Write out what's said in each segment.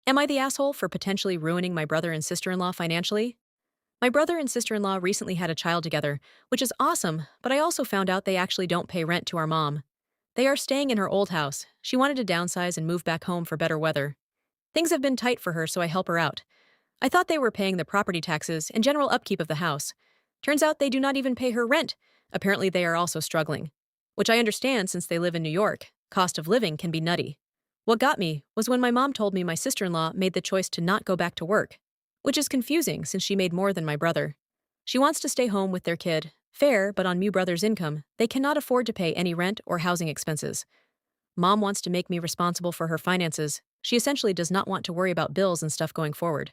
Am I the asshole for potentially ruining my brother and sister-in-law financially? My brother and sister-in-law recently had a child together, which is awesome, but I also found out they actually don't pay rent to our mom. They are staying in her old house. She wanted to downsize and move back home for better weather. Things have been tight for her, so I help her out. I thought they were paying the property taxes and general upkeep of the house. Turns out they do not even pay her rent. Apparently they are also struggling. Which I understand since they live in New York. Cost of living can be nutty. What got me was when my mom told me my sister-in-law made the choice to not go back to work, which is confusing since she made more than my brother. She wants to stay home with their kid, fair, but on my brother's income, they cannot afford to pay any rent or housing expenses. Mom wants to make me responsible for her finances. She essentially does not want to worry about bills and stuff going forward.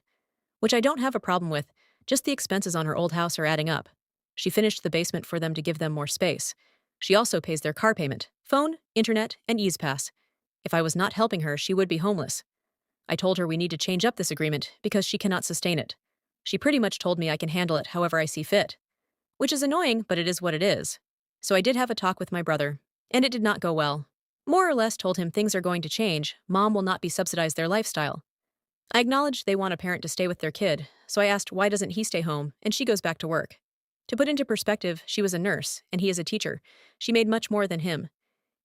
Which I don't have a problem with, just the expenses on her old house are adding up. She finished the basement for them to give them more space. She also pays their car payment, phone, internet, and Ease Pass. If I was not helping her, she would be homeless. I told her we need to change up this agreement because she cannot sustain it. She pretty much told me I can handle it however I see fit. Which is annoying, but it is what it is. So I did have a talk with my brother, and it did not go well. More or less told him things are going to change, mom will not be subsidized their lifestyle. I acknowledged they want a parent to stay with their kid, so I asked why doesn't he stay home, and she goes back to work. To put into perspective, she was a nurse, and he is a teacher. She made much more than him.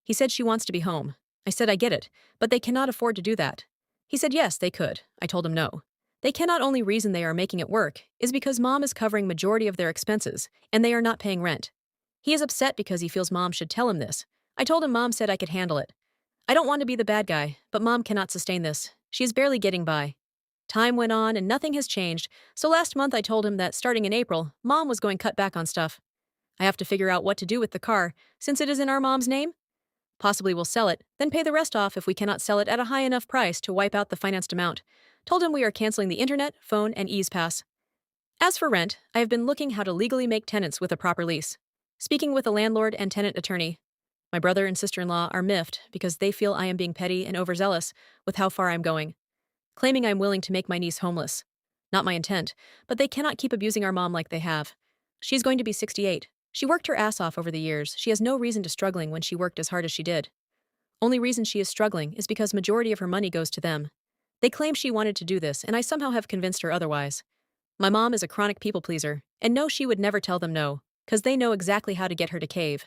He said she wants to be home. I said I get it, but they cannot afford to do that. He said yes, they could. I told him no. They cannot. Only reason they are making it work is because mom is covering majority of their expenses, and they are not paying rent. He is upset because he feels mom should tell him this. I told him mom said I could handle it. I don't want to be the bad guy, but mom cannot sustain this. She is barely getting by. Time went on and nothing has changed, so last month I told him that starting in April, mom was going to cut back on stuff. I have to figure out what to do with the car, since it is in our mom's name. Possibly we'll sell it, then pay the rest off if we cannot sell it at a high enough price to wipe out the financed amount. Told him we are canceling the internet, phone, and Ease Pass. As for rent, I have been looking how to legally make tenants with a proper lease. Speaking with a landlord and tenant attorney. My brother and sister-in-law are miffed because they feel I am being petty and overzealous with how far I'm going. Claiming I'm willing to make my niece homeless. Not my intent, but they cannot keep abusing our mom like they have. She's going to be 68. She worked her ass off over the years. She has no reason to struggling when she worked as hard as she did. Only reason she is struggling is because majority of her money goes to them. They claim she wanted to do this, and I somehow have convinced her otherwise. My mom is a chronic people pleaser, and no, she would never tell them no, because they know exactly how to get her to cave.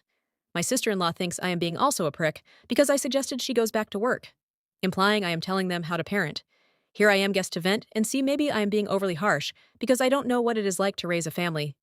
My sister-in-law thinks I am being also a prick because I suggested she goes back to work, implying I am telling them how to parent. Here I am guessed to vent and see maybe I am being overly harsh because I don't know what it is like to raise a family,